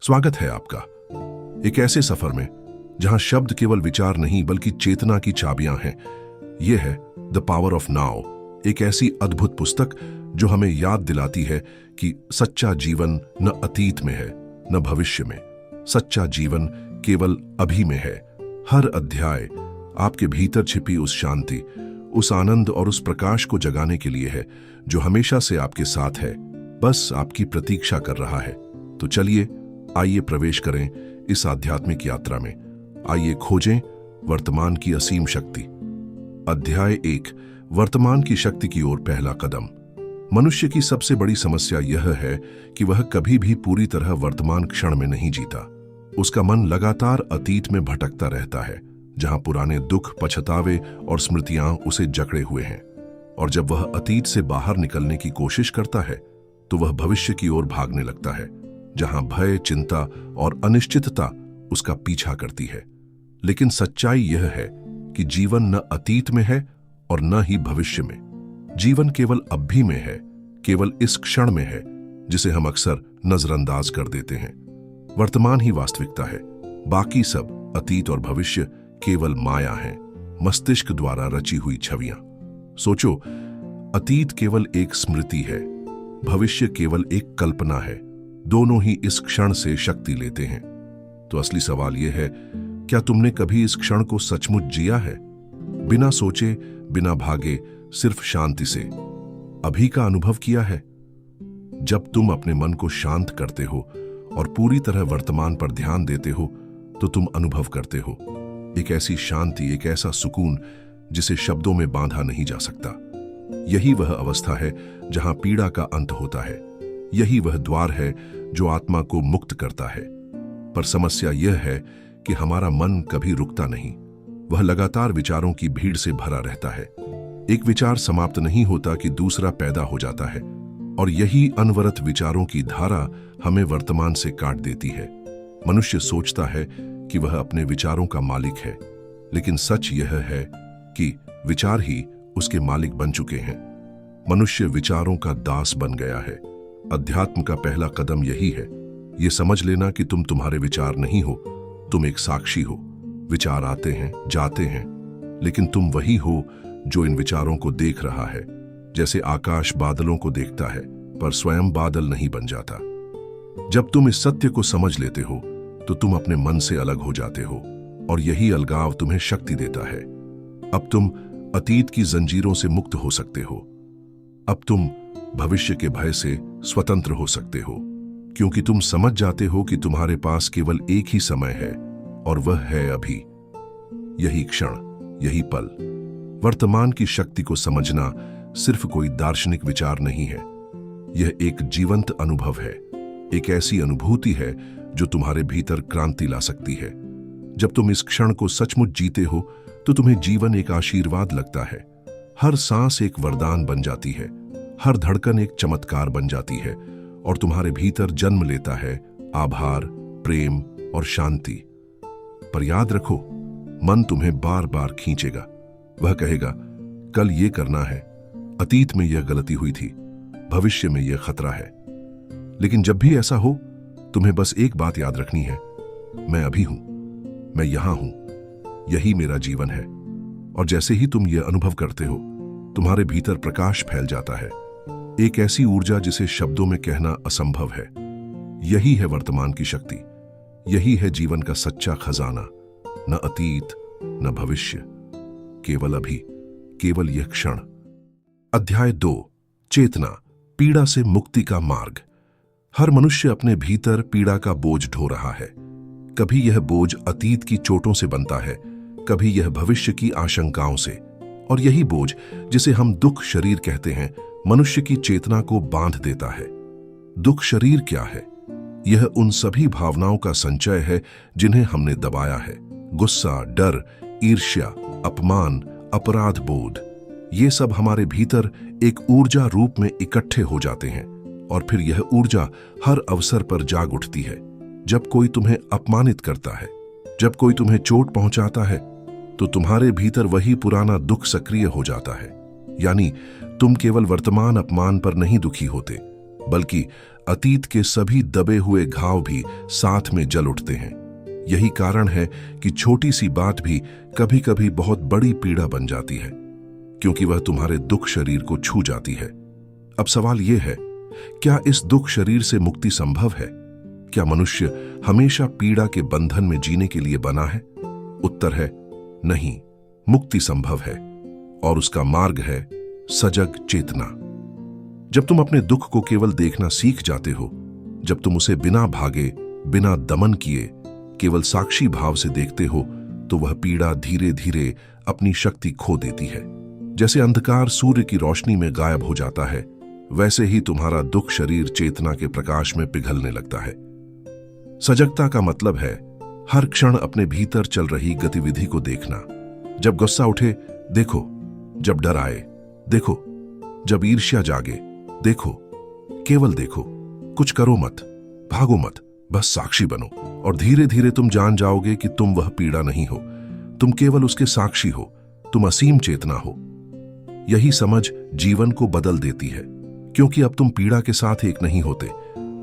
स्वागत है आपका एक ऐसे सफर में जहां शब्द केवल विचार नहीं बल्कि चेतना की चाबियां हैं। यह है द पावर ऑफ नाउ, एक ऐसी अद्भुत पुस्तक जो हमें याद दिलाती है कि सच्चा जीवन न अतीत में है न भविष्य में। सच्चा जीवन केवल अभी में है। हर अध्याय आपके भीतर छिपी उस शांति, उस आनंद और उस प्रकाश को जगाने के लिए है जो हमेशा से आपके साथ है, बस आपकी प्रतीक्षा कर रहा है। तो चलिए आइए प्रवेश करें इस आध्यात्मिक यात्रा में। आइए खोजें वर्तमान की असीम शक्ति। अध्याय 1, वर्तमान की शक्ति की ओर पहला कदम। मनुष्य की सबसे बड़ी समस्या यह है कि वह कभी भी पूरी तरह वर्तमान क्षण में नहीं जीता। उसका मन लगातार अतीत में भटकता रहता है, जहां पुराने दुख, पछतावे और स्मृतियां उसे जकड़े हुए हैं। और जब वह अतीत से बाहर निकलने की कोशिश करता है तो वह भविष्य की ओर भागने लगता है, जहां भय, चिंता और अनिश्चितता उसका पीछा करती है। लेकिन सच्चाई यह है कि जीवन न अतीत में है और न ही भविष्य में। जीवन केवल अभी में है, केवल इस क्षण में है जिसे हम अक्सर नजरअंदाज कर देते हैं। वर्तमान ही वास्तविकता है, बाकी सब अतीत और भविष्य केवल माया है, मस्तिष्क द्वारा रची हुई छवियां। सोचो, अतीत केवल एक स्मृति है, भविष्य केवल एक कल्पना है। दोनों ही इस क्षण से शक्ति लेते हैं। तो असली सवाल यह है, क्या तुमने कभी इस क्षण को सचमुच जिया है? बिना सोचे, बिना भागे, सिर्फ शांति से अभी का अनुभव किया है? जब तुम अपने मन को शांत करते हो और पूरी तरह वर्तमान पर ध्यान देते हो तो तुम अनुभव करते हो एक ऐसी शांति, एक ऐसा सुकून जिसे शब्दों में बांधा नहीं जा सकता। यही वह अवस्था है जहां पीड़ा का अंत होता है। यही वह द्वार है जो आत्मा को मुक्त करता है। पर समस्या यह है कि हमारा मन कभी रुकता नहीं। वह लगातार विचारों की भीड़ से भरा रहता है। एक विचार समाप्त नहीं होता कि दूसरा पैदा हो जाता है, और यही अनवरत विचारों की धारा हमें वर्तमान से काट देती है। मनुष्य सोचता है कि वह अपने विचारों का मालिक है, लेकिन सच यह है कि विचार ही उसके मालिक बन चुके हैं। मनुष्य विचारों का दास बन गया है। अध्यात्म का पहला कदम यही है, यह समझ लेना कि तुम तुम्हारे विचार नहीं हो, तुम एक साक्षी हो। विचार आते हैं, जाते हैं, लेकिन तुम वही हो जो इन विचारों को देख रहा है। जैसे आकाश बादलों को देखता है पर स्वयं बादल नहीं बन जाता। जब तुम इस सत्य को समझ लेते हो तो तुम अपने मन से अलग हो जाते हो, और यही अलगाव तुम्हें शक्ति देता है। अब तुम अतीत की जंजीरों से मुक्त हो सकते हो। अब तुम भविष्य के भय से स्वतंत्र हो सकते हो, क्योंकि तुम समझ जाते हो कि तुम्हारे पास केवल एक ही समय है, और वह है अभी। यही क्षण, यही पल। वर्तमान की शक्ति को समझना सिर्फ कोई दार्शनिक विचार नहीं है, यह एक जीवंत अनुभव है। एक ऐसी अनुभूति है जो तुम्हारे भीतर क्रांति ला सकती है। जब तुम इस क्षण को सचमुच जीते हो तो तुम्हें जीवन एक आशीर्वाद लगता है। हर सांस एक वरदान बन जाती है, हर धड़कन एक चमत्कार बन जाती है, और तुम्हारे भीतर जन्म लेता है आभार, प्रेम और शांति। पर याद रखो, मन तुम्हें बार बार खींचेगा। वह कहेगा, कल ये करना है, अतीत में यह गलती हुई थी, भविष्य में यह खतरा है। लेकिन जब भी ऐसा हो, तुम्हें बस एक बात याद रखनी है, मैं अभी हूं, मैं यहां हूं, यही मेरा जीवन है। और जैसे ही तुम यह अनुभव करते हो, तुम्हारे भीतर प्रकाश फैल जाता है, एक ऐसी ऊर्जा जिसे शब्दों में कहना असंभव है। यही है वर्तमान की शक्ति, यही है जीवन का सच्चा खजाना। न अतीत, न भविष्य, केवल अभी, केवल यह क्षण। अध्याय 2, चेतना, पीड़ा से मुक्ति का मार्ग। हर मनुष्य अपने भीतर पीड़ा का बोझ ढो रहा है। कभी यह बोझ अतीत की चोटों से बनता है, कभी यह भविष्य की आशंकाओं से। और यही बोझ, जिसे हम दुख शरीर कहते हैं, मनुष्य की चेतना को बांध देता है। दुख शरीर क्या है? यह उन सभी भावनाओं का संचय है जिन्हें हमने दबाया है। गुस्सा, डर, ईर्ष्या, अपमान, अपराध बोध, ये सब हमारे भीतर एक ऊर्जा रूप में इकट्ठे हो जाते हैं, और फिर यह ऊर्जा हर अवसर पर जाग उठती है। जब कोई तुम्हें अपमानित करता है, जब कोई तुम्हें चोट पहुंचाता है, तो तुम्हारे भीतर वही पुराना दुख सक्रिय हो जाता है। यानी तुम केवल वर्तमान अपमान पर नहीं दुखी होते, बल्कि अतीत के सभी दबे हुए घाव भी साथ में जल उठते हैं। यही कारण है कि छोटी सी बात भी कभी कभी बहुत बड़ी पीड़ा बन जाती है, क्योंकि वह तुम्हारे दुख शरीर को छू जाती है। अब सवाल यह है, क्या इस दुख शरीर से मुक्ति संभव है? क्या मनुष्य हमेशा पीड़ा के बंधन में जीने के लिए बना है? उत्तर है नहीं। मुक्ति संभव है और उसका मार्ग है सजग चेतना। जब तुम अपने दुख को केवल देखना सीख जाते हो, जब तुम उसे बिना भागे, बिना दमन किए, केवल साक्षी भाव से देखते हो, तो वह पीड़ा धीरे धीरे अपनी शक्ति खो देती है। जैसे अंधकार सूर्य की रोशनी में गायब हो जाता है, वैसे ही तुम्हारा दुख शरीर चेतना के प्रकाश में पिघलने लगता है। सजगता का मतलब है हर क्षण अपने भीतर चल रही गतिविधि को देखना। जब गुस्सा उठे, देखो। जब डर आए, देखो। जब ईर्ष्या जागे, देखो। केवल देखो, कुछ करो मत, भागो मत, बस साक्षी बनो। और धीरे धीरे तुम जान जाओगे कि तुम वह पीड़ा नहीं हो, तुम केवल उसके साक्षी हो, तुम असीम चेतना हो। यही समझ जीवन को बदल देती है, क्योंकि अब तुम पीड़ा के साथ एक नहीं होते,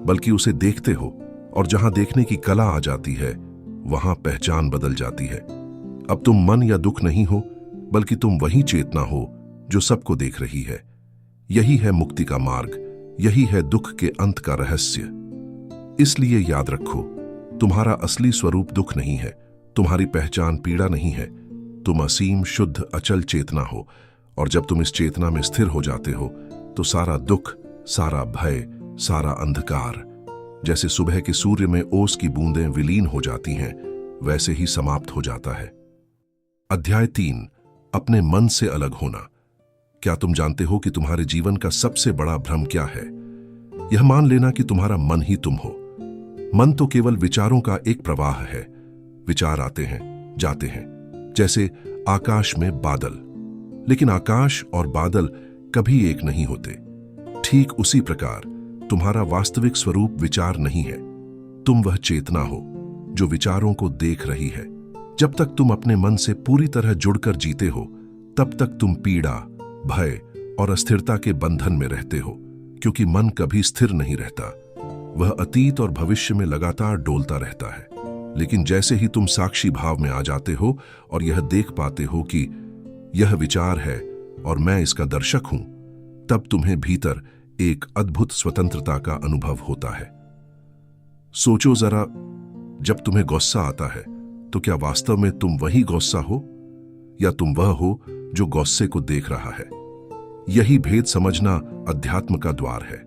बल्कि उसे देखते हो। और जहां देखने की कला आ जाती है, वहां पहचान बदल जाती है। अब तुम मन या दुख नहीं हो, बल्कि तुम वही चेतना हो जो सबको देख रही है। यही है मुक्ति का मार्ग, यही है दुख के अंत का रहस्य। इसलिए याद रखो, तुम्हारा असली स्वरूप दुख नहीं है, तुम्हारी पहचान पीड़ा नहीं है, तुम असीम शुद्ध अचल चेतना हो। और जब तुम इस चेतना में स्थिर हो जाते हो, तो सारा दुख, सारा भय, सारा अंधकार जैसे सुबह के सूर्य में ओस की बूंदें विलीन हो जाती हैं, वैसे ही समाप्त हो जाता है। अध्याय 3, अपने मन से अलग होना। क्या तुम जानते हो कि तुम्हारे जीवन का सबसे बड़ा भ्रम क्या है? यह मान लेना कि तुम्हारा मन ही तुम हो। मन तो केवल विचारों का एक प्रवाह है। विचार आते हैं, जाते हैं, जैसे आकाश में बादल। लेकिन आकाश और बादल कभी एक नहीं होते। ठीक उसी प्रकार तुम्हारा वास्तविक स्वरूप विचार नहीं है, तुम वह चेतना हो जो विचारों को देख रही है। जब तक तुम अपने मन से पूरी तरह जुड़कर जीते हो, तब तक तुम पीड़ा, भय और अस्थिरता के बंधन में रहते हो, क्योंकि मन कभी स्थिर नहीं रहता। वह अतीत और भविष्य में लगातार डोलता रहता है। लेकिन जैसे ही तुम साक्षी भाव में आ जाते हो और यह देख पाते हो कि यह विचार है और मैं इसका दर्शक हूं, तब तुम्हें भीतर एक अद्भुत स्वतंत्रता का अनुभव होता है। सोचो जरा, जब तुम्हें गुस्सा आता है, तो क्या वास्तव में तुम वही गुस्सा हो, या तुम वह हो जो गुस्से को देख रहा है? यही भेद समझना अध्यात्म का द्वार है।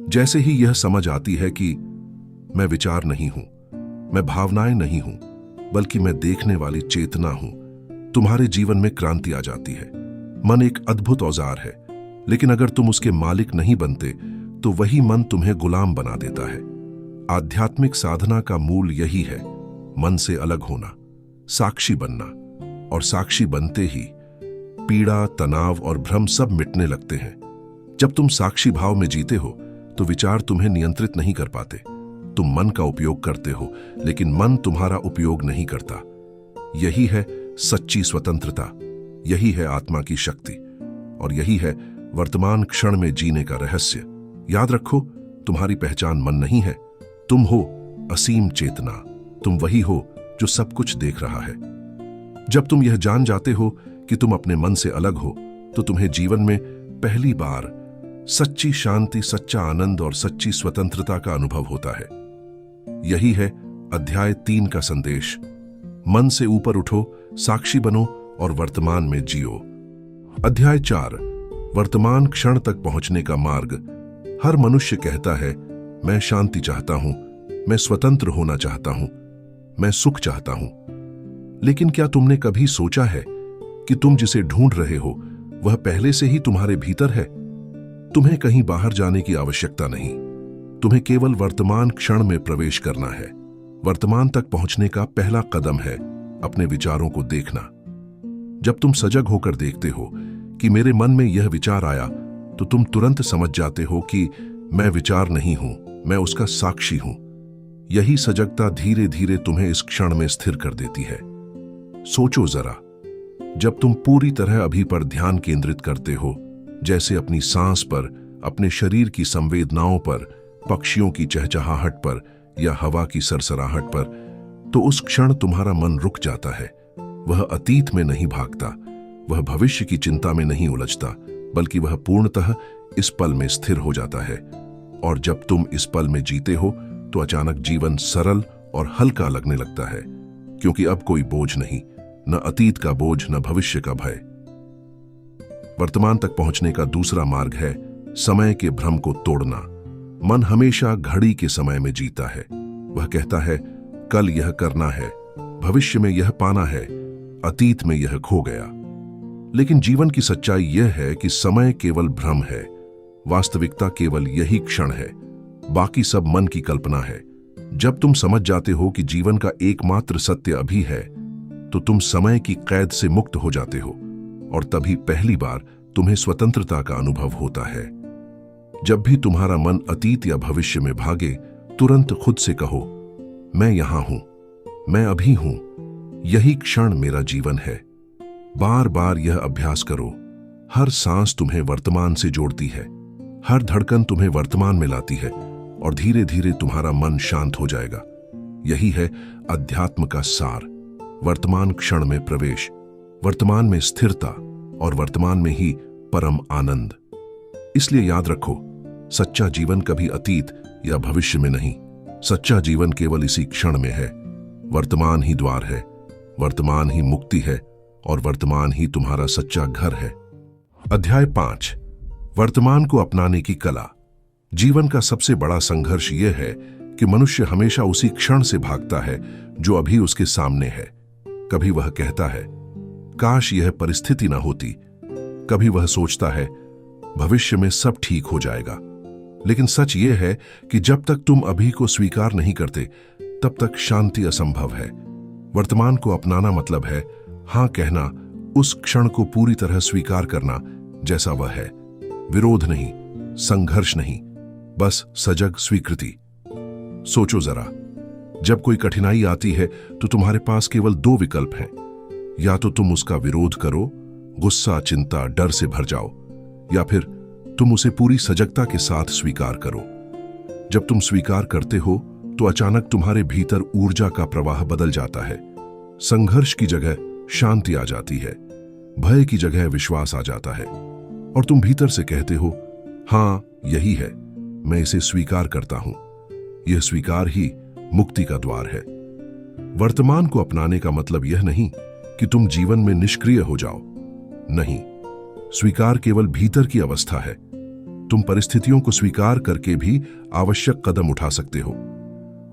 जैसे ही यह समझ आती है कि मैं विचार नहीं हूं, मैं भावनाएं नहीं हूं, बल्कि मैं देखने वाली चेतना हूं, तुम्हारे जीवन में क्रांति आ जाती है। मन एक अद्भुत औजार है, लेकिन अगर तुम उसके मालिक नहीं बनते, तो वही मन तुम्हें गुलाम बना देता है। आध्यात्मिक साधना का मूल यही है, मन से अलग होना, साक्षी बनना। और साक्षी बनते ही पीड़ा, तनाव और भ्रम सब मिटने लगते हैं। जब तुम साक्षी भाव में जीते हो, तो विचार तुम्हें नियंत्रित नहीं कर पाते। तुम मन का उपयोग करते हो, लेकिन मन तुम्हारा उपयोग नहीं करता। यही है सच्ची स्वतंत्रता, यही है आत्मा की शक्ति, और यही है वर्तमान क्षण में जीने का रहस्य। याद रखो, तुम्हारी पहचान मन नहीं है, तुम हो असीम चेतना। तुम वही हो जो सब कुछ देख रहा है। जब तुम यह जान जाते हो कि तुम अपने मन से अलग हो, तो तुम्हें जीवन में पहली बार सच्ची शांति, सच्चा आनंद और सच्ची स्वतंत्रता का अनुभव होता है। यही है अध्याय 3 का संदेश। मन से ऊपर उठो, साक्षी बनो और वर्तमान में जियो। अध्याय 4, वर्तमान क्षण तक पहुंचने का मार्ग। हर मनुष्य कहता है, मैं शांति चाहता हूं, मैं स्वतंत्र होना चाहता हूं, मैं सुख चाहता हूं। लेकिन क्या तुमने कभी सोचा है कि तुम जिसे ढूंढ रहे हो, वह पहले से ही तुम्हारे भीतर है? तुम्हें कहीं बाहर जाने की आवश्यकता नहीं, तुम्हें केवल वर्तमान क्षण में प्रवेश करना है। वर्तमान तक पहुंचने का पहला कदम है अपने विचारों को देखना। जब तुम सजग होकर देखते हो कि मेरे मन में यह विचार आया, तो तुम तुरंत समझ जाते हो कि मैं विचार नहीं हूं, मैं उसका साक्षी हूं। यही सजगता धीरे धीरे तुम्हें इस क्षण में स्थिर कर देती है। सोचो जरा, जब तुम पूरी तरह अभी पर ध्यान केंद्रित करते हो, जैसे अपनी सांस पर, अपने शरीर की संवेदनाओं पर, पक्षियों की चहचहाहट पर या हवा की सरसराहट पर, तो उस क्षण तुम्हारा मन रुक जाता है। वह अतीत में नहीं भागता, वह भविष्य की चिंता में नहीं उलझता, बल्कि वह पूर्णतः इस पल में स्थिर हो जाता है। और जब तुम इस पल में जीते हो तो अचानक जीवन सरल और हल्का लगने लगता है, क्योंकि अब कोई बोझ नहीं, न अतीत का बोझ, न भविष्य का भय। वर्तमान तक पहुंचने का दूसरा मार्ग है समय के भ्रम को तोड़ना। मन हमेशा घड़ी के समय में जीता है। वह कहता है कल यह करना है, भविष्य में यह पाना है, अतीत में यह खो गया। लेकिन जीवन की सच्चाई यह है कि समय केवल भ्रम है, वास्तविकता केवल यही क्षण है, बाकी सब मन की कल्पना है। जब तुम समझ जाते हो कि जीवन का एकमात्र सत्य अभी है, तो तुम समय की कैद से मुक्त हो जाते हो, और तभी पहली बार तुम्हें स्वतंत्रता का अनुभव होता है। जब भी तुम्हारा मन अतीत या भविष्य में भागे, तुरंत खुद से कहो, मैं यहां हूं, मैं अभी हूं, यही क्षण मेरा जीवन है। बार बार यह अभ्यास करो। हर सांस तुम्हें वर्तमान से जोड़ती है, हर धड़कन तुम्हें वर्तमान में लाती है, और धीरे धीरे तुम्हारा मन शांत हो जाएगा। यही है अध्यात्म का सार। वर्तमान क्षण में प्रवेश, वर्तमान में स्थिरता, और वर्तमान में ही परम आनंद। इसलिए याद रखो, सच्चा जीवन कभी अतीत या भविष्य में नहीं, सच्चा जीवन केवल इसी क्षण में है। वर्तमान ही द्वार है, वर्तमान ही मुक्ति है, और वर्तमान ही तुम्हारा सच्चा घर है। अध्याय 5, वर्तमान को अपनाने की कला। जीवन का सबसे बड़ा संघर्ष यह है कि मनुष्य हमेशा उसी क्षण से भागता है जो अभी उसके सामने है। कभी वह कहता है काश यह परिस्थिति न होती, कभी वह सोचता है भविष्य में सब ठीक हो जाएगा। लेकिन सच यह है कि जब तक तुम अभी को स्वीकार नहीं करते, तब तक शांति असंभव है। वर्तमान को अपनाना मतलब है हां कहना, उस क्षण को पूरी तरह स्वीकार करना जैसा वह है। विरोध नहीं, संघर्ष नहीं, बस सजग स्वीकृति। सोचो जरा, जब कोई कठिनाई आती है तो तुम्हारे पास केवल 2 विकल्प हैं। या तो तुम उसका विरोध करो, गुस्सा, चिंता, डर से भर जाओ, या फिर तुम उसे पूरी सजगता के साथ स्वीकार करो। जब तुम स्वीकार करते हो तो अचानक तुम्हारे भीतर ऊर्जा का प्रवाह बदल जाता है। संघर्ष की जगह शांति आ जाती है, भय की जगह विश्वास आ जाता है, और तुम भीतर से कहते हो हां यही है, मैं इसे स्वीकार करता हूं। यह स्वीकार ही मुक्ति का द्वार है। वर्तमान को अपनाने का मतलब यह नहीं कि तुम जीवन में निष्क्रिय हो जाओ। नहीं, स्वीकार केवल भीतर की अवस्था है। तुम परिस्थितियों को स्वीकार करके भी आवश्यक कदम उठा सकते हो।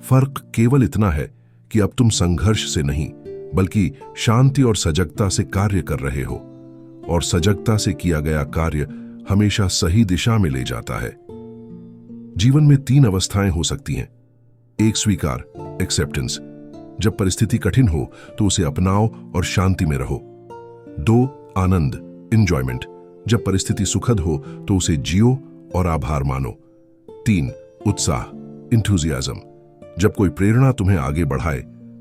फर्क केवल इतना है कि अब तुम संघर्ष से नहीं, बल्कि शांति और सजगता से कार्य कर रहे हो, और सजगता से किया गया कार्य हमेशा सही दिशा में ले जाता है। जीवन में 3 अवस्थाएं हो सकती हैं। 1 स्वीकार, एक्सेप्टेंस, जब परिस्थिति कठिन हो तो उसे अपनाओ और शांति में रहो। 2 आनंद, एंजॉयमेंट, जब परिस्थिति सुखद हो तो उसे जियो और आभार मानो। 3 उत्साह, इंथुजियाज्म, जब कोई प्रेरणा तुम्हें आगे बढ़ाए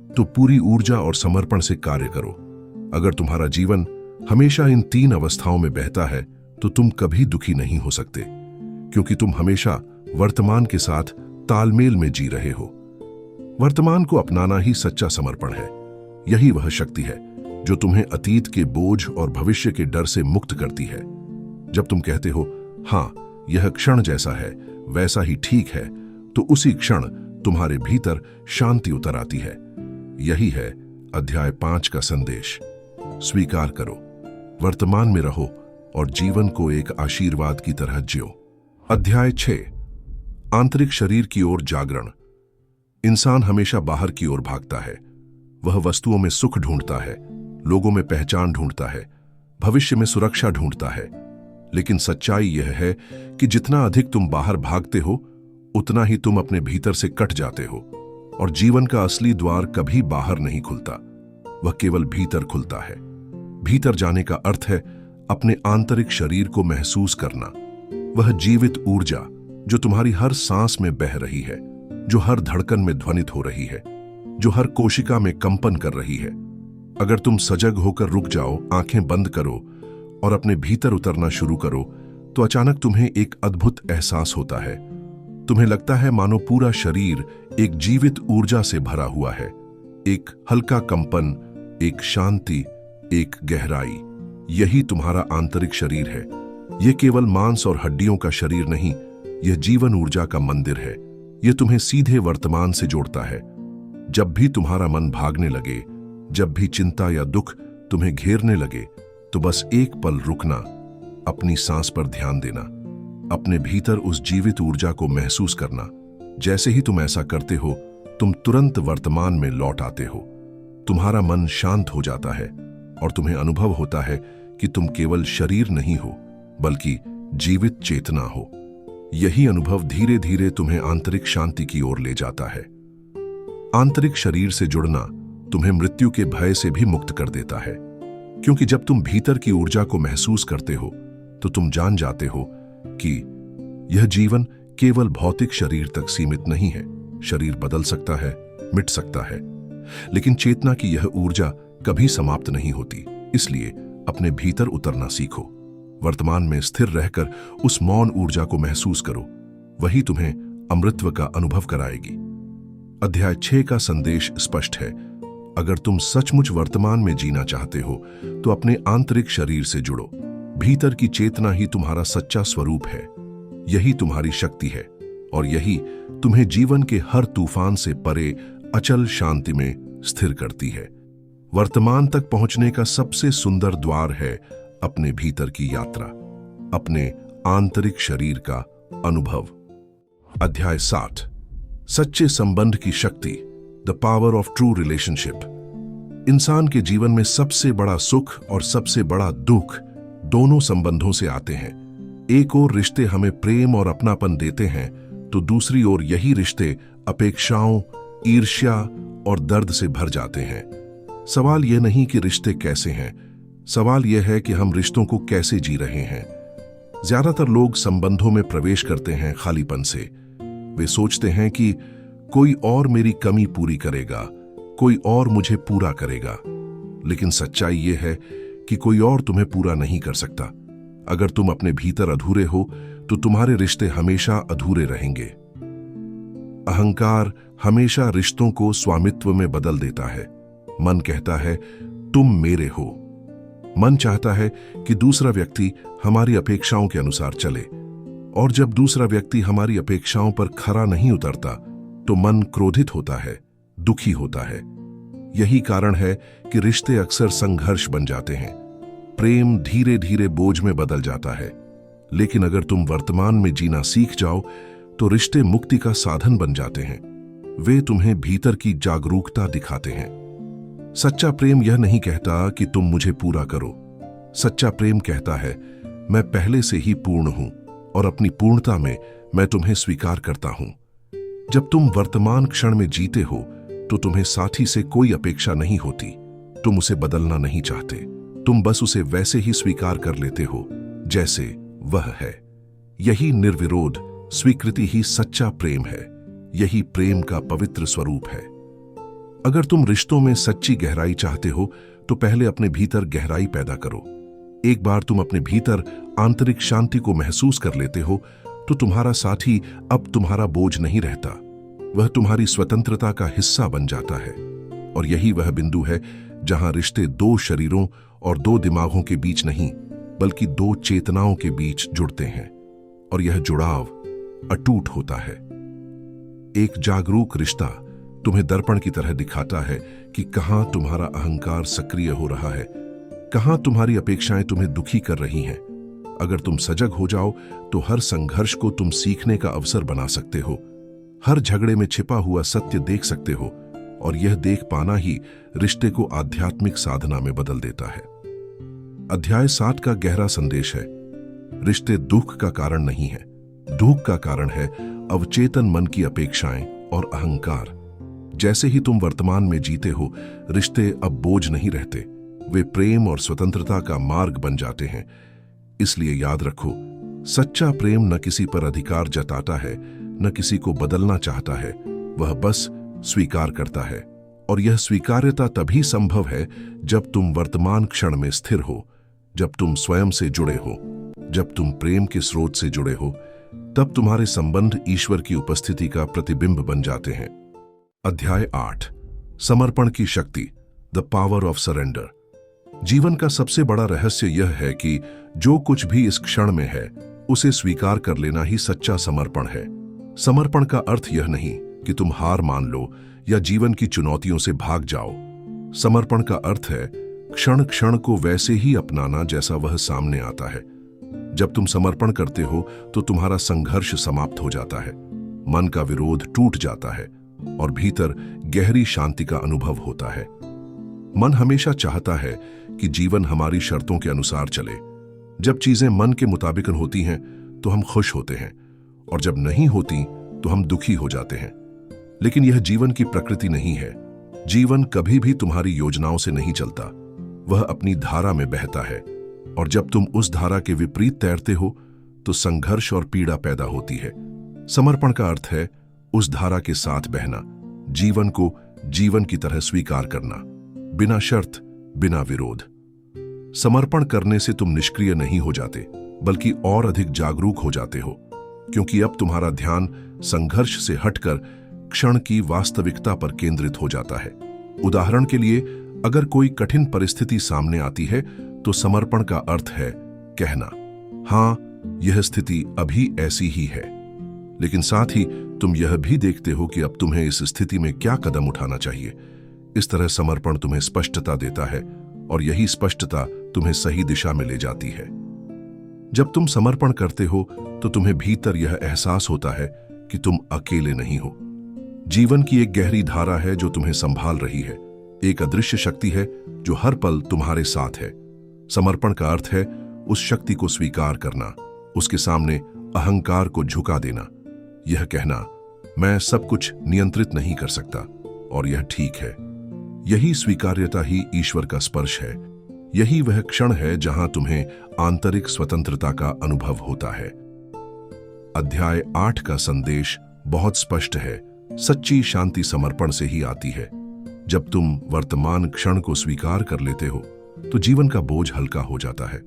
तो पूरी ऊर्जा और समर्पण से कार्य करो। अगर तुम्हारा जीवन हमेशा इन 3 अवस्थाओं में बहता है तो तुम कभी दुखी नहीं हो सकते, क्योंकि तुम हमेशा वर्तमान के साथ तालमेल में जी रहे हो। वर्तमान को अपनाना ही सच्चा समर्पण है। यही वह शक्ति है जो तुम्हें अतीत के बोझ और भविष्य के डर से मुक्त करती है। जब तुम कहते हो हां यह क्षण जैसा है वैसा ही ठीक है, तो उसी क्षण तुम्हारे भीतर शांति उतर आती है। यही है अध्याय 5 का संदेश। स्वीकार करो, वर्तमान में रहो, और जीवन को एक आशीर्वाद की तरह जियो। अध्याय 6, आंतरिक शरीर की ओर जागरण। इंसान हमेशा बाहर की ओर भागता है। वह वस्तुओं में सुख ढूंढता है, लोगों में पहचान ढूंढता है, भविष्य में सुरक्षा ढूंढता है। लेकिन सच्चाई यह है कि जितना अधिक तुम बाहर भागते हो, उतना ही तुम अपने भीतर से कट जाते हो, और जीवन का असली द्वार कभी बाहर नहीं खुलता, वह केवल भीतर खुलता है। भीतर जाने का अर्थ है अपने आंतरिक शरीर को महसूस करना। वह जीवित ऊर्जा जो तुम्हारी हर सांस में बह रही है, जो हर धड़कन में ध्वनित हो रही है, जो हर कोशिका में कंपन कर रही है। अगर तुम सजग होकर रुक जाओ, आंखें बंद करो और अपने भीतर उतरना शुरू करो, तो अचानक तुम्हें एक अद्भुत एहसास होता है। तुम्हें लगता है मानो पूरा शरीर एक जीवित ऊर्जा से भरा हुआ है, एक हल्का कंपन, एक शांति, एक गहराई। यही तुम्हारा आंतरिक शरीर है। यह केवल मांस और हड्डियों का शरीर नहीं, यह जीवन ऊर्जा का मंदिर है। यह तुम्हें सीधे वर्तमान से जोड़ता है। जब भी तुम्हारा मन भागने लगे, जब भी चिंता या दुख तुम्हें घेरने लगे, तो बस एक पल रुकना, अपनी सांस पर ध्यान देना, अपने भीतर उस जीवित ऊर्जा को महसूस करना। जैसे ही तुम ऐसा करते हो, तुम तुरंत वर्तमान में लौट आते हो। तुम्हारा मन शांत हो जाता है और तुम्हें अनुभव होता है कि तुम केवल शरीर नहीं हो, बल्कि जीवित चेतना हो। यही अनुभव धीरे धीरे तुम्हें आंतरिक शांति की ओर ले जाता है। आंतरिक शरीर से जुड़ना तुम्हें मृत्यु के भय से भी मुक्त कर देता है, क्योंकि जब तुम भीतर की ऊर्जा को महसूस करते हो तो तुम जान जाते हो कि यह जीवन केवल भौतिक शरीर तक सीमित नहीं है। शरीर बदल सकता है, मिट सकता है, लेकिन चेतना की यह ऊर्जा कभी समाप्त नहीं होती। इसलिए अपने भीतर उतरना सीखो। वर्तमान में स्थिर रहकर उस मौन ऊर्जा को महसूस करो। वही तुम्हें अमृतत्व का अनुभव कराएगी। अध्याय 6 का संदेश स्पष्ट है। अगर तुम सचमुच वर्तमान में जीना चाहते हो तो अपने आंतरिक शरीर से जुड़ो। भीतर की चेतना ही तुम्हारा सच्चा स्वरूप है। यही तुम्हारी शक्ति है और यही तुम्हें जीवन के हर तूफान से परे अचल शांति में स्थिर करती है। वर्तमान तक पहुंचने का सबसे सुंदर द्वार है अपने भीतर की यात्रा, अपने आंतरिक शरीर का अनुभव। अध्याय 60, सच्चे संबंध की शक्ति, the power of true relationship. इंसान के जीवन में सबसे बड़ा सुख और सबसे बड़ा दुख दोनों संबंधों से आते हैं। एक ओर रिश्ते हमें प्रेम और अपनापन देते हैं, तो दूसरी ओर यही रिश्ते अपेक्षाओं, ईर्ष्या और दर्द से भर जाते हैं। सवाल यह नहीं कि रिश्ते कैसे हैं, सवाल यह है कि हम रिश्तों को कैसे जी रहे हैं। ज्यादातर लोग संबंधों में प्रवेश करते हैं खालीपन से। वे सोचते हैं कि कोई और मेरी कमी पूरी करेगा, कोई और मुझे पूरा करेगा। लेकिन सच्चाई यह है कि कोई और तुम्हें पूरा नहीं कर सकता। अगर तुम अपने भीतर अधूरे हो तो तुम्हारे रिश्ते हमेशा अधूरे रहेंगे। अहंकार हमेशा रिश्तों को स्वामित्व में बदल देता है। मन कहता है तुम मेरे हो। मन चाहता है कि दूसरा व्यक्ति हमारी अपेक्षाओं के अनुसार चले, और जब दूसरा व्यक्ति हमारी अपेक्षाओं पर खरा नहीं उतरता तो मन क्रोधित होता है, दुखी होता है। यही कारण है कि रिश्ते अक्सर संघर्ष बन जाते हैं। प्रेम धीरे धीरे बोझ में बदल जाता है। लेकिन अगर तुम वर्तमान में जीना सीख जाओ तो रिश्ते मुक्ति का साधन बन जाते हैं। वे तुम्हें भीतर की जागरूकता दिखाते हैं। सच्चा प्रेम यह नहीं कहता कि तुम मुझे पूरा करो। सच्चा प्रेम कहता है मैं पहले से ही पूर्ण हूं और अपनी पूर्णता में मैं तुम्हें स्वीकार करता हूं। जब तुम वर्तमान क्षण में जीते हो तो तुम्हें साथी से कोई अपेक्षा नहीं होती। तुम उसे बदलना नहीं चाहते, तुम बस उसे वैसे ही स्वीकार कर लेते हो जैसे वह है। यही निर्विरोध स्वीकृति ही सच्चा प्रेम है। यही प्रेम का पवित्र स्वरूप है। अगर तुम रिश्तों में सच्ची गहराई चाहते हो तो पहले अपने भीतर गहराई पैदा करो। एक बार तुम अपने भीतर आंतरिक शांति को महसूस कर लेते हो तो तुम्हारा साथी अब तुम्हारा बोझ नहीं रहता। वह तुम्हारी स्वतंत्रता का हिस्सा बन जाता है। और यही वह बिंदु है जहां रिश्ते दो शरीरों और दो दिमागों के बीच नहीं, बल्कि दो चेतनाओं के बीच जुड़ते हैं। और यह जुड़ाव अटूट होता है। एक जागरूक रिश्ता तुम्हें दर्पण की तरह दिखाता है कि कहां तुम्हारा अहंकार सक्रिय हो रहा है, कहां तुम्हारी अपेक्षाएं तुम्हें दुखी कर रही हैं। अगर तुम सजग हो जाओ तो हर संघर्ष को तुम सीखने का अवसर बना सकते हो। हर झगड़े में छिपा हुआ सत्य देख सकते हो, और यह देख पाना ही रिश्ते को आध्यात्मिक साधना में बदल देता है। अध्याय 7 का गहरा संदेश है, रिश्ते दुख का कारण नहीं है। दुख का कारण है अवचेतन मन की अपेक्षाएं और अहंकार। जैसे ही तुम वर्तमान में जीते हो, रिश्ते अब बोझ नहीं रहते, वे प्रेम और स्वतंत्रता का मार्ग बन जाते हैं। इसलिए याद रखो, सच्चा प्रेम न किसी पर अधिकार जताता है, न किसी को बदलना चाहता है। वह बस स्वीकार करता है। और यह स्वीकार्यता तभी संभव है जब तुम वर्तमान क्षण में स्थिर हो, जब तुम स्वयं से जुड़े हो, जब तुम प्रेम के स्रोत से जुड़े हो। तब तुम्हारे संबंध ईश्वर की उपस्थिति का प्रतिबिंब बन जाते हैं। अध्याय 8, समर्पण की शक्ति, द पावर ऑफ सरेंडर। जीवन का सबसे बड़ा रहस्य यह है कि जो कुछ भी इस क्षण में है उसे स्वीकार कर लेना ही सच्चा समर्पण है। समर्पण का अर्थ यह नहीं कि तुम हार मान लो या जीवन की चुनौतियों से भाग जाओ। समर्पण का अर्थ है क्षण क्षण को वैसे ही अपनाना जैसा वह सामने आता है। जब तुम समर्पण करते हो तो तुम्हारा संघर्ष समाप्त हो जाता है, मन का विरोध टूट जाता है और भीतर गहरी शांति का अनुभव होता है। मन हमेशा चाहता है कि जीवन हमारी शर्तों के अनुसार चले। जब चीजें मन के मुताबिक होती हैं तो हम खुश होते हैं और जब नहीं होती तो हम दुखी हो जाते हैं। लेकिन यह जीवन की प्रकृति नहीं है। जीवन कभी भी तुम्हारी योजनाओं से नहीं चलता, वह अपनी धारा में बहता है और जब तुम उस धारा के विपरीत तैरते हो तो संघर्ष और पीड़ा पैदा होती है। समर्पण का अर्थ है उस धारा के साथ बहना, जीवन को जीवन की तरह स्वीकार करना, बिना शर्त, बिना विरोध। समर्पण करने से तुम निष्क्रिय नहीं हो जाते, बल्कि और अधिक जागरूक हो जाते हो, क्योंकि अब तुम्हारा ध्यान संघर्ष से हटकर क्षण की वास्तविकता पर केंद्रित हो जाता है। उदाहरण के लिए, अगर कोई कठिन परिस्थिति सामने आती है तो समर्पण का अर्थ है कहना, हां, यह स्थिति अभी ऐसी ही है, लेकिन साथ ही तुम यह भी देखते हो कि अब तुम्हें इस स्थिति में क्या कदम उठाना चाहिए। इस तरह समर्पण तुम्हें स्पष्टता देता है और यही स्पष्टता तुम्हें सही दिशा में ले जाती है। जब तुम समर्पण करते हो तो तुम्हें भीतर यह एहसास होता है कि तुम अकेले नहीं हो। जीवन की एक गहरी धारा है जो तुम्हें संभाल रही है, एक अदृश्य शक्ति है जो हर पल तुम्हारे साथ है। समर्पण का अर्थ है उस शक्ति को स्वीकार करना, उसके सामने अहंकार को झुका देना, यह कहना, मैं सब कुछ नियंत्रित नहीं कर सकता और यह ठीक है। यही स्वीकार्यता ही ईश्वर का स्पर्श है। यही वह क्षण है जहां तुम्हें आंतरिक स्वतंत्रता का अनुभव होता है। अध्याय 8 का संदेश बहुत स्पष्ट है। सच्ची शांति समर्पण से ही आती है। जब तुम वर्तमान क्षण को स्वीकार कर लेते हो तो जीवन का बोझ हल्का हो जाता है।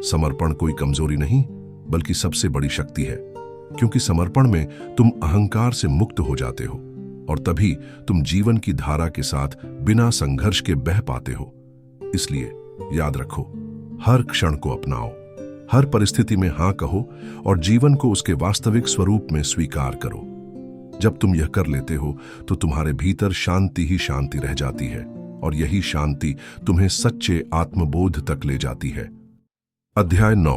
समर्पण कोई कमजोरी नहीं, बल्कि सबसे बड़ी शक्ति है, क्योंकि समर्पण में तुम अहंकार से मुक्त हो जाते हो और तभी तुम जीवन की धारा के साथ बिना संघर्ष के बह पाते हो। इसलिए याद रखो, हर क्षण को अपनाओ, हर परिस्थिति में हां कहो और जीवन को उसके वास्तविक स्वरूप में स्वीकार करो। जब तुम यह कर लेते हो तो तुम्हारे भीतर शांति ही शांति रह जाती है और यही शांति तुम्हें सच्चे आत्मबोध तक ले जाती है। अध्याय 9,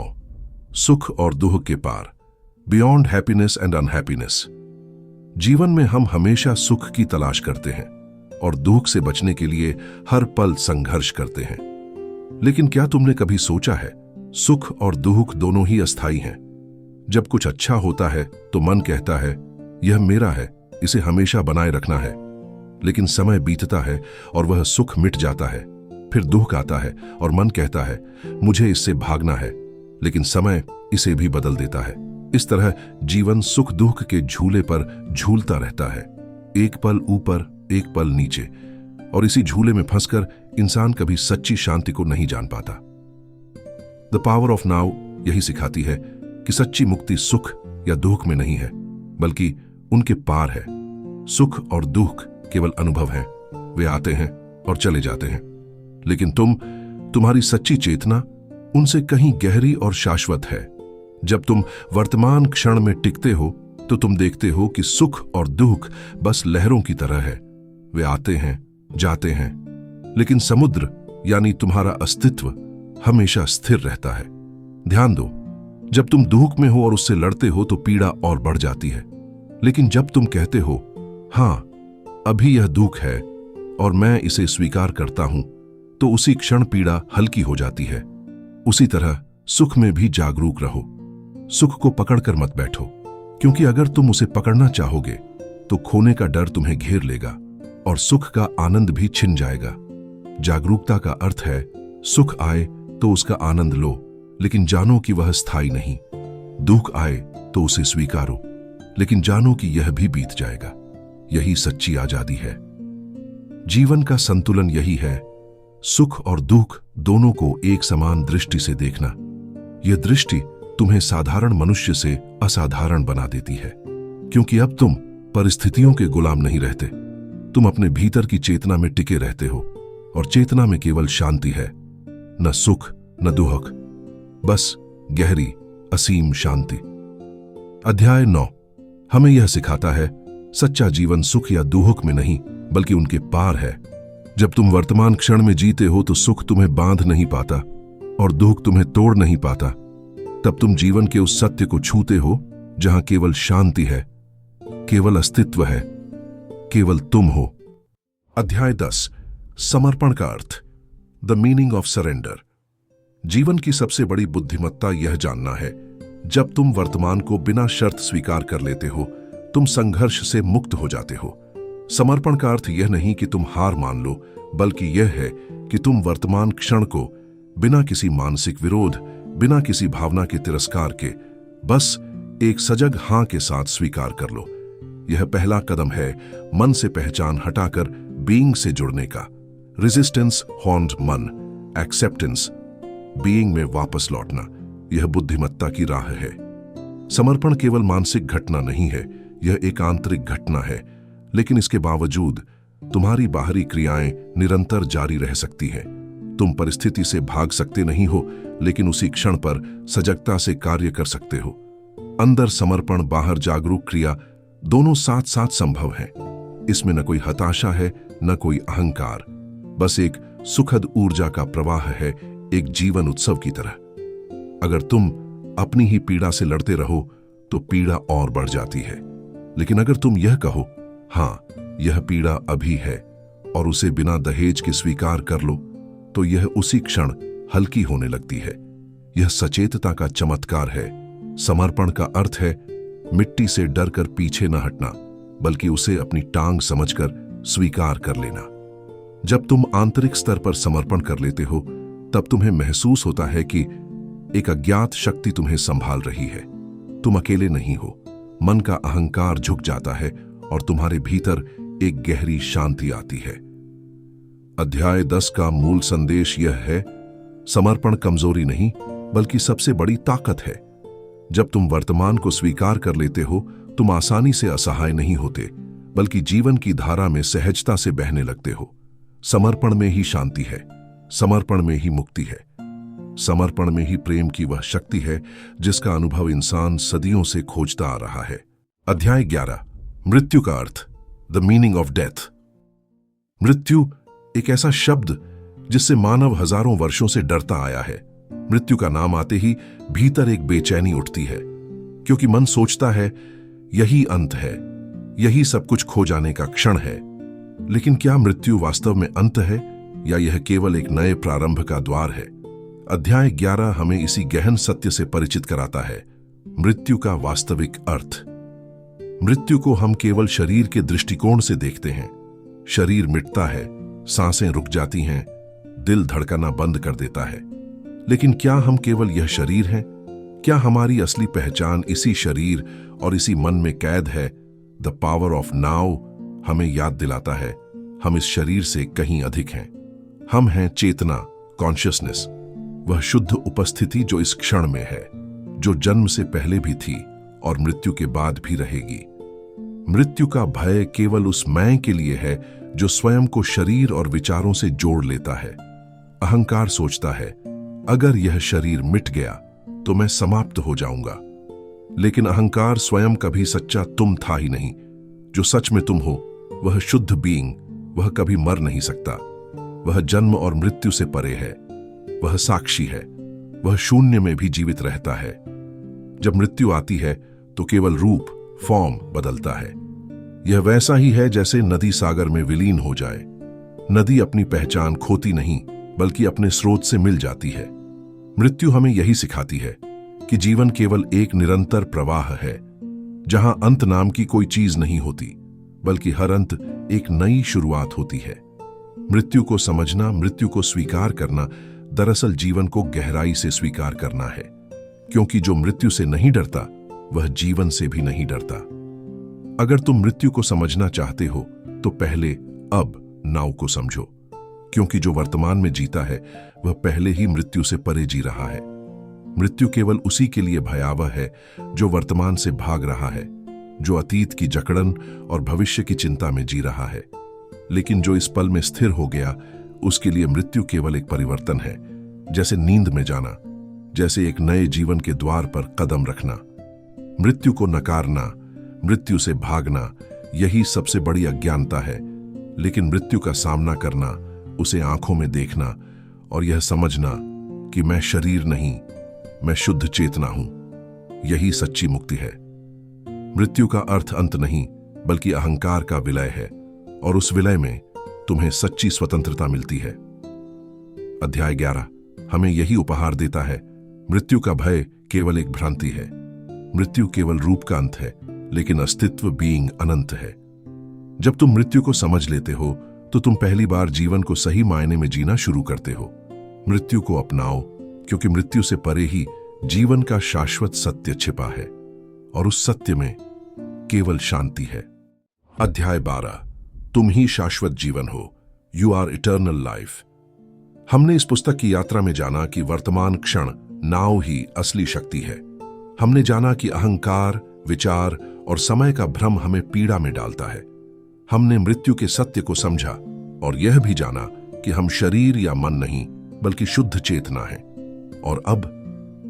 सुख और दुख के पार, बियॉन्ड हैप्पीनेस एंड अनहैप्पीनेस। जीवन में हम हमेशा सुख की तलाश करते हैं और दुख से बचने के लिए हर पल संघर्ष करते हैं। लेकिन क्या तुमने कभी सोचा है, सुख और दुख दोनों ही अस्थायी हैं। जब कुछ अच्छा होता है तो मन कहता है यह मेरा है, इसे हमेशा बनाए रखना है। लेकिन समय बीतता है और वह सुख मिट जाता है। फिर दुख आता है और मन कहता है मुझे इससे भागना है, लेकिन समय इसे भी बदल देता है। इस तरह जीवन सुख दुख के झूले पर झूलता रहता है, एक पल ऊपर एक पल नीचे, और इसी झूले में फंसकर इंसान कभी सच्ची शांति को नहीं जान पाता। द पावर ऑफ नाउ यही सिखाती है कि सच्ची मुक्ति सुख या दुख में नहीं है, बल्कि उनके पार है। सुख और दुख केवल अनुभव हैं, वे आते हैं और चले जाते हैं, लेकिन तुम्हारी सच्ची चेतना उनसे कहीं गहरी और शाश्वत है। जब तुम वर्तमान क्षण में टिकते हो तो तुम देखते हो कि सुख और दुख बस लहरों की तरह है, वे आते हैं जाते हैं, लेकिन समुद्र यानी तुम्हारा अस्तित्व हमेशा स्थिर रहता है। ध्यान दो, जब तुम दुख में हो और उससे लड़ते हो तो पीड़ा और बढ़ जाती है, लेकिन जब तुम कहते हो हां, अभी यह दुख है और मैं इसे स्वीकार करता हूं, तो उसी क्षण पीड़ा हल्की हो जाती है। उसी तरह सुख में भी जागरूक रहो। सुख को पकड़कर मत बैठो, क्योंकि अगर तुम उसे पकड़ना चाहोगे तो खोने का डर तुम्हें घेर लेगा और सुख का आनंद भी छिन जाएगा। जागरूकता का अर्थ है सुख आए तो उसका आनंद लो, लेकिन जानो कि वह स्थायी नहीं। दुख आए तो उसे स्वीकारो, लेकिन जानो कि यह भी बीत जाएगा। यही सच्ची आजादी है। जीवन का संतुलन यही है, सुख और दुख दोनों को एक समान दृष्टि से देखना। यह दृष्टि तुम्हें साधारण मनुष्य से असाधारण बना देती है, क्योंकि अब तुम परिस्थितियों के गुलाम नहीं रहते। तुम अपने भीतर की चेतना में टिके रहते हो, और चेतना में केवल शांति है, न सुख न दुख, बस गहरी असीम शांति। अध्याय 9 हमें यह सिखाता है, सच्चा जीवन सुख या दुख में नहीं बल्कि उनके पार है। जब तुम वर्तमान क्षण में जीते हो तो सुख तुम्हें बांध नहीं पाता और दुख तुम्हें तोड़ नहीं पाता। तब तुम जीवन के उस सत्य को छूते हो जहां केवल शांति है, केवल अस्तित्व है, केवल तुम हो। अध्याय 10 समर्पण का अर्थ, द मीनिंग ऑफ सरेंडर। जीवन की सबसे बड़ी बुद्धिमत्ता यह जानना है, जब तुम वर्तमान को बिना शर्त स्वीकार कर लेते हो, तुम संघर्ष से मुक्त हो जाते हो। समर्पण का अर्थ यह नहीं कि तुम हार मान लो, बल्कि यह है कि तुम वर्तमान क्षण को बिना किसी मानसिक विरोध, बिना किसी भावना के तिरस्कार के, बस एक सजग हां के साथ स्वीकार कर लो। यह पहला कदम है मन से पहचान हटाकर बीइंग से जुड़ने का। रेजिस्टेंस हॉर्न्ड मन, एक्सेप्टेंस बीइंग में वापस लौटना, यह बुद्धिमत्ता की राह है। समर्पण केवल मानसिक घटना नहीं है, यह एक आंतरिक घटना है, लेकिन इसके बावजूद तुम्हारी बाहरी क्रियाएं निरंतर जारी रह सकती हैं। तुम परिस्थिति से भाग सकते नहीं हो, लेकिन उसी क्षण पर सजगता से कार्य कर सकते हो। अंदर समर्पण, बाहर जागरूक क्रिया, दोनों साथ साथ संभव हैं। इसमें न कोई हताशा है, न कोई अहंकार, बस एक सुखद ऊर्जा का प्रवाह है, एक जीवन उत्सव की तरह। अगर तुम अपनी ही पीड़ा से लड़ते रहो तो पीड़ा और बढ़ जाती है, लेकिन अगर तुम यह कहो, हां, यह पीड़ा अभी है, और उसे बिना दहेज के स्वीकार कर लो, तो यह उसी क्षण हल्की होने लगती है। यह सचेतता का चमत्कार है। समर्पण का अर्थ है मिट्टी से डरकर पीछे न हटना, बल्कि उसे अपनी टांग समझकर स्वीकार कर लेना। जब तुम आंतरिक स्तर पर समर्पण कर लेते हो, तब तुम्हें महसूस होता है कि एक अज्ञात शक्ति तुम्हें संभाल रही है। तुम अकेले नहीं हो। मन का अहंकार झुक जाता है और तुम्हारे भीतर एक गहरी शांति आती है। अध्याय 10 का मूल संदेश यह है, समर्पण कमजोरी नहीं बल्कि सबसे बड़ी ताकत है। जब तुम वर्तमान को स्वीकार कर लेते हो, तुम आसानी से असहाय नहीं होते, बल्कि जीवन की धारा में सहजता से बहने लगते हो। समर्पण में ही शांति है, समर्पण में ही मुक्ति है, समर्पण में ही प्रेम की वह शक्ति है जिसका अनुभव इंसान सदियों से खोजता आ रहा है। अध्याय 11 मृत्यु का अर्थ, द मीनिंग ऑफ डेथ। मृत्यु एक ऐसा शब्द जिससे मानव हजारों वर्षों से डरता आया है। मृत्यु का नाम आते ही भीतर एक बेचैनी उठती है, क्योंकि मन सोचता है यही अंत है, यही सब कुछ खो जाने का क्षण है। लेकिन क्या मृत्यु वास्तव में अंत है, या यह केवल एक नए प्रारंभ का द्वार है? अध्याय 11 हमें इसी गहन सत्य से परिचित कराता है, मृत्यु का वास्तविक अर्थ। मृत्यु को हम केवल शरीर के दृष्टिकोण से देखते हैं। शरीर मिटता है, सांसें रुक जाती हैं, दिल धड़कना बंद कर देता है। लेकिन क्या हम केवल यह शरीर हैं? क्या हमारी असली पहचान इसी शरीर और इसी मन में कैद है? द पावर ऑफ नाउ हमें याद दिलाता है, हम इस शरीर से कहीं अधिक हैं। हम हैं चेतना, कॉन्शियसनेस, वह शुद्ध उपस्थिति जो इस क्षण में है, जो जन्म से पहले भी थी और मृत्यु के बाद भी रहेगी। मृत्यु का भय केवल उस मैं के लिए है जो स्वयं को शरीर और विचारों से जोड़ लेता है। अहंकार सोचता है, अगर यह शरीर मिट गया तो मैं समाप्त हो जाऊंगा। लेकिन अहंकार स्वयं कभी सच्चा तुम था ही नहीं। जो सच में तुम हो, वह शुद्ध बीइंग, वह कभी मर नहीं सकता। वह जन्म और मृत्यु से परे है, वह साक्षी है, वह शून्य में भी जीवित रहता है। जब मृत्यु आती है तो केवल रूप, फॉर्म बदलता है। यह वैसा ही है जैसे नदी सागर में विलीन हो जाए। नदी अपनी पहचान खोती नहीं, बल्कि अपने स्रोत से मिल जाती है। मृत्यु हमें यही सिखाती है कि जीवन केवल एक निरंतर प्रवाह है, जहां अंत नाम की कोई चीज नहीं होती, बल्कि हर अंत एक नई शुरुआत होती है। मृत्यु को समझना, मृत्यु को स्वीकार करना, दरअसल जीवन को गहराई से स्वीकार करना है, क्योंकि जो मृत्यु से नहीं डरता वह जीवन से भी नहीं डरता। अगर तुम मृत्यु को समझना चाहते हो तो पहले अब नाउ को समझो, क्योंकि जो वर्तमान में जीता है वह पहले ही मृत्यु से परे जी रहा है। मृत्यु केवल उसी के लिए भयावह है जो वर्तमान से भाग रहा है, जो अतीत की जकड़न और भविष्य की चिंता में जी रहा है। लेकिन जो इस पल में स्थिर हो गया, उसके लिए मृत्यु केवल एक परिवर्तन है, जैसे नींद में जाना, जैसे एक नए जीवन के द्वार पर कदम रखना। मृत्यु को नकारना, मृत्यु से भागना, यही सबसे बड़ी अज्ञानता है। लेकिन मृत्यु का सामना करना, उसे आंखों में देखना और यह समझना कि मैं शरीर नहीं, मैं शुद्ध चेतना हूं, यही सच्ची मुक्ति है। मृत्यु का अर्थ अंत नहीं, बल्कि अहंकार का विलय है, और उस विलय में तुम्हें सच्ची स्वतंत्रता मिलती है। अध्याय 11 हमें यही उपहार देता है। मृत्यु का भय केवल एक भ्रांति है। मृत्यु केवल रूप का अंत है, लेकिन अस्तित्व बीइंग अनंत है। जब तुम मृत्यु को समझ लेते हो तो तुम पहली बार जीवन को सही मायने में जीना शुरू करते हो। मृत्यु को अपनाओ, क्योंकि मृत्यु से परे ही जीवन का शाश्वत सत्य छिपा है, और उस सत्य में केवल शांति है। अध्याय 12 तुम ही शाश्वत जीवन हो, यू आर इटर्नल लाइफ। हमने इस पुस्तक की यात्रा में जाना कि वर्तमान क्षण नाव ही असली शक्ति है। हमने जाना कि अहंकार, विचार और समय का भ्रम हमें पीड़ा में डालता है। हमने मृत्यु के सत्य को समझा और यह भी जाना कि हम शरीर या मन नहीं, बल्कि शुद्ध चेतना है। और अब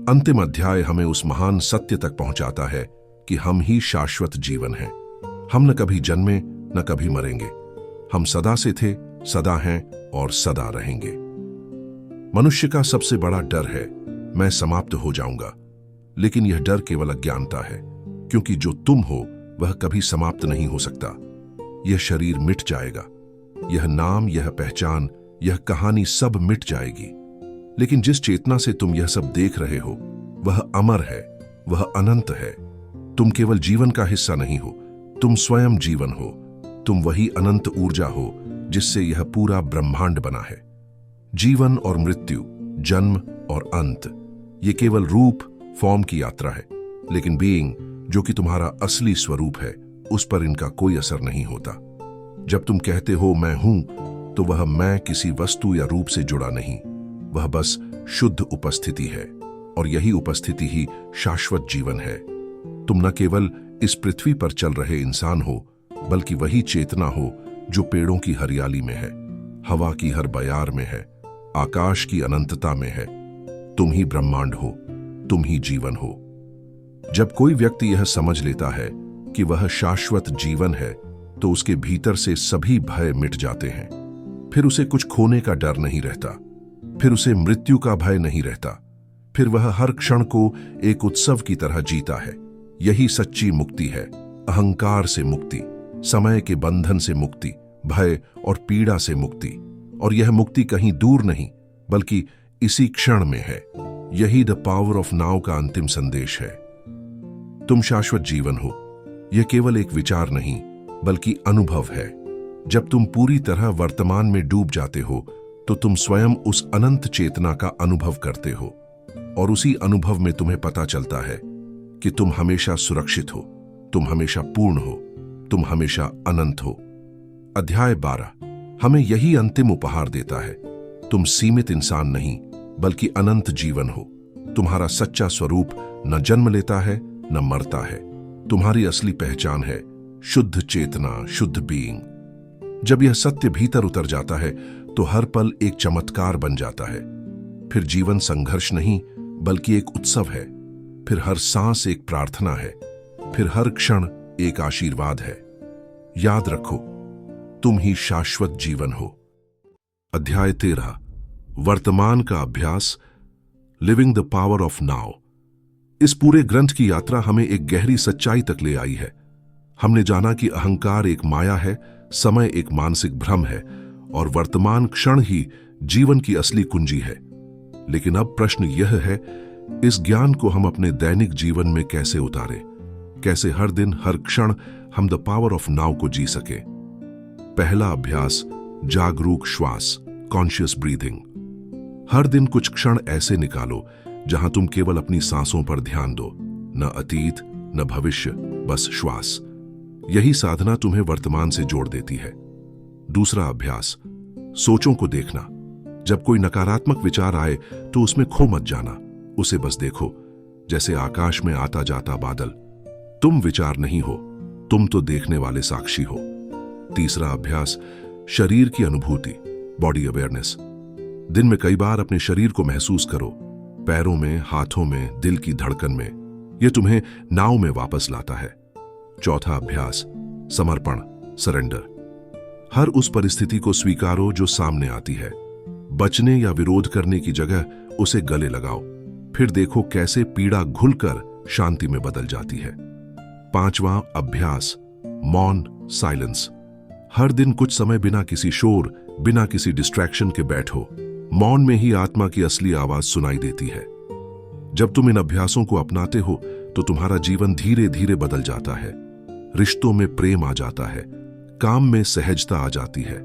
अंतिम अध्याय हमें उस महान सत्य तक पहुंचाता है कि हम ही शाश्वत जीवन हैं। हम न कभी जन्मे, न कभी मरेंगे। हम सदा से थे, सदा हैं और सदा रहेंगे। मनुष्य का सबसे बड़ा डर है, मैं समाप्त हो जाऊंगा। लेकिन यह डर केवल अज्ञानता है, क्योंकि जो तुम हो वह कभी समाप्त नहीं हो सकता। यह शरीर मिट जाएगा, यह नाम, यह पहचान, यह कहानी सब मिट जाएगी। लेकिन जिस चेतना से तुम यह सब देख रहे हो वह अमर है, वह अनंत है। तुम केवल जीवन का हिस्सा नहीं हो, तुम स्वयं जीवन हो। तुम वही अनंत ऊर्जा हो जिससे यह पूरा ब्रह्मांड बना है। जीवन और मृत्यु, जन्म और अंत, ये केवल रूप, फॉर्म की यात्रा है। लेकिन बीइंग, जो कि तुम्हारा असली स्वरूप है, उस पर इनका कोई असर नहीं होता। जब तुम कहते हो मैं हूं, तो वह मैं किसी वस्तु या रूप से जुड़ा नहीं, वह बस शुद्ध उपस्थिति है, और यही उपस्थिति ही शाश्वत जीवन है। तुम न केवल इस पृथ्वी पर चल रहे इंसान हो, बल्कि वही चेतना हो जो पेड़ों की हरियाली में है, हवा की हर बयार में है, आकाश की अनंतता में है। तुम ही ब्रह्मांड हो, तुम ही जीवन हो। जब कोई व्यक्ति यह समझ लेता है कि वह शाश्वत जीवन है, तो उसके भीतर से सभी भय मिट जाते हैं। फिर उसे कुछ खोने का डर नहीं रहता, फिर उसे मृत्यु का भय नहीं रहता। फिर वह हर क्षण को एक उत्सव की तरह जीता है। यही सच्ची मुक्ति है, अहंकार से मुक्ति, समय के बंधन से मुक्ति, भय और पीड़ा से मुक्ति। और यह मुक्ति कहीं दूर नहीं, बल्कि इसी क्षण में है। यही द पावर ऑफ नाउ का अंतिम संदेश है। तुम शाश्वत जीवन हो, यह केवल एक विचार नहीं, बल्कि अनुभव है। जब तुम पूरी तरह वर्तमान में डूब जाते हो, तो तुम स्वयं उस अनंत चेतना का अनुभव करते हो, और उसी अनुभव में तुम्हें पता चलता है कि तुम हमेशा सुरक्षित हो, तुम हमेशा पूर्ण हो, तुम हमेशा अनंत हो। अध्याय 12 हमें यही अंतिम उपहार देता है। तुम सीमित इंसान नहीं, बल्कि अनंत जीवन हो। तुम्हारा सच्चा स्वरूप न जन्म लेता है, न मरता है। तुम्हारी असली पहचान है शुद्ध चेतना, शुद्ध बीइंग। जब यह सत्य भीतर उतर जाता है, तो हर पल एक चमत्कार बन जाता है। फिर जीवन संघर्ष नहीं, बल्कि एक उत्सव है। फिर हर सांस एक प्रार्थना है, फिर हर क्षण एक आशीर्वाद है। याद रखो, तुम ही शाश्वत जीवन हो। अध्याय 13 वर्तमान का अभ्यास, living the power of now. इस पूरे ग्रंथ की यात्रा हमें एक गहरी सच्चाई तक ले आई है। हमने जाना कि अहंकार एक माया है, समय एक मानसिक भ्रम है, और वर्तमान क्षण ही जीवन की असली कुंजी है। लेकिन अब प्रश्न यह है, इस ज्ञान को हम अपने दैनिक जीवन में कैसे उतारें? कैसे हर दिन, हर क्षण हम द पावर ऑफ नाउ को जी सके? पहला अभ्यास, जागरूक श्वास, कॉन्शियस ब्रीथिंग। हर दिन कुछ क्षण ऐसे निकालो जहां तुम केवल अपनी सांसों पर ध्यान दो, न अतीत, न भविष्य, बस श्वास। यही साधना तुम्हें वर्तमान से जोड़ देती है। दूसरा अभ्यास, सोचों को देखना। जब कोई नकारात्मक विचार आए तो उसमें खो मत जाना, उसे बस देखो, जैसे आकाश में आता जाता बादल। तुम विचार नहीं हो, तुम तो देखने वाले साक्षी हो। तीसरा अभ्यास, शरीर की अनुभूति, बॉडी अवेयरनेस। दिन में कई बार अपने शरीर को महसूस करो, पैरों में, हाथों में, दिल की धड़कन में। यह तुम्हें नाव में वापस लाता है। चौथा अभ्यास, समर्पण, सरेंडर। हर उस परिस्थिति को स्वीकारो जो सामने आती है। बचने या विरोध करने की जगह उसे गले लगाओ, फिर देखो कैसे पीड़ा घुलकर शांति में बदल जाती है। पांचवां अभ्यास, मौन, साइलेंस। हर दिन कुछ समय बिना किसी शोर, बिना किसी डिस्ट्रैक्शन के बैठो। मौन में ही आत्मा की असली आवाज सुनाई देती है। जब तुम इन अभ्यासों को अपनाते हो तो तुम्हारा जीवन धीरे धीरे बदल जाता है। रिश्तों में प्रेम आ जाता है, काम में सहजता आ जाती है,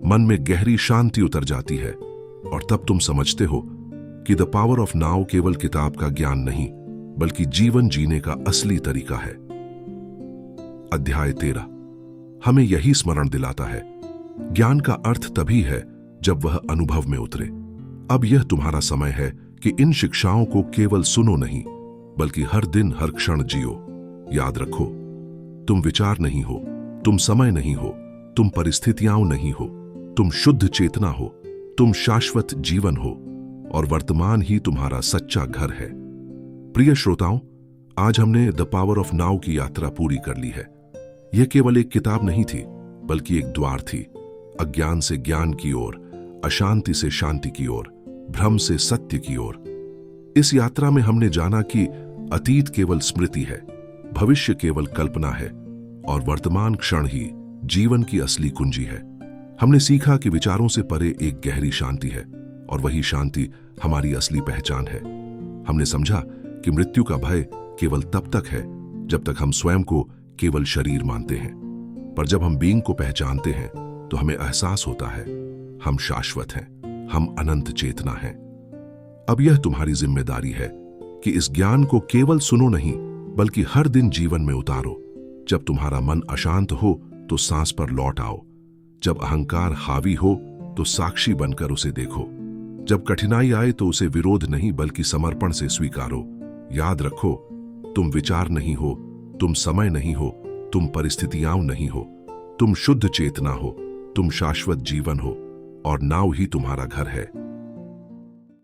मन में गहरी शांति उतर जाती है, और तब तुम समझते हो कि द पावर ऑफ नाउ केवल किताब का ज्ञान नहीं, बल्कि जीवन जीने का असली तरीका है। अध्याय 13 हमें यही स्मरण दिलाता है, ज्ञान का अर्थ तभी है जब वह अनुभव में उतरे। अब यह तुम्हारा समय है कि इन शिक्षाओं को केवल सुनो नहीं, बल्कि हर दिन हर क्षण जियो। याद रखो, तुम विचार नहीं हो, तुम समय नहीं हो, तुम परिस्थितियां नहीं हो, तुम शुद्ध चेतना हो, तुम शाश्वत जीवन हो, और वर्तमान ही तुम्हारा सच्चा घर है। प्रिय श्रोताओं, आज हमने द पावर ऑफ नाउ की यात्रा पूरी कर ली है। यह केवल एक किताब नहीं थी, बल्कि एक द्वार थी, अज्ञान से ज्ञान की ओर, अशांति से शांति की ओर, भ्रम से सत्य की ओर। इस यात्रा में हमने जाना कि अतीत केवल स्मृति है, भविष्य केवल कल्पना है, और वर्तमान क्षण ही जीवन की असली कुंजी है। हमने सीखा कि विचारों से परे एक गहरी शांति है, और वही शांति हमारी असली पहचान है। हमने समझा कि मृत्यु का भय केवल तब तक है जब तक हम स्वयं को केवल शरीर मानते हैं, पर जब हम बीइंग को पहचानते हैं तो हमें एहसास होता है हम शाश्वत हैं, हम अनंत चेतना हैं। अब यह तुम्हारी जिम्मेदारी है कि इस ज्ञान को केवल सुनो नहीं, बल्कि हर दिन जीवन में उतारो। जब तुम्हारा मन अशांत हो तो सांस पर लौट आओ, जब अहंकार हावी हो तो साक्षी बनकर उसे देखो, जब कठिनाई आए तो उसे विरोध नहीं बल्कि समर्पण से स्वीकारो। याद रखो, तुम विचार नहीं हो, तुम समय नहीं हो, तुम परिस्थितियां नहीं हो, तुम शुद्ध चेतना हो, तुम शाश्वत जीवन हो, और नाव ही तुम्हारा घर है।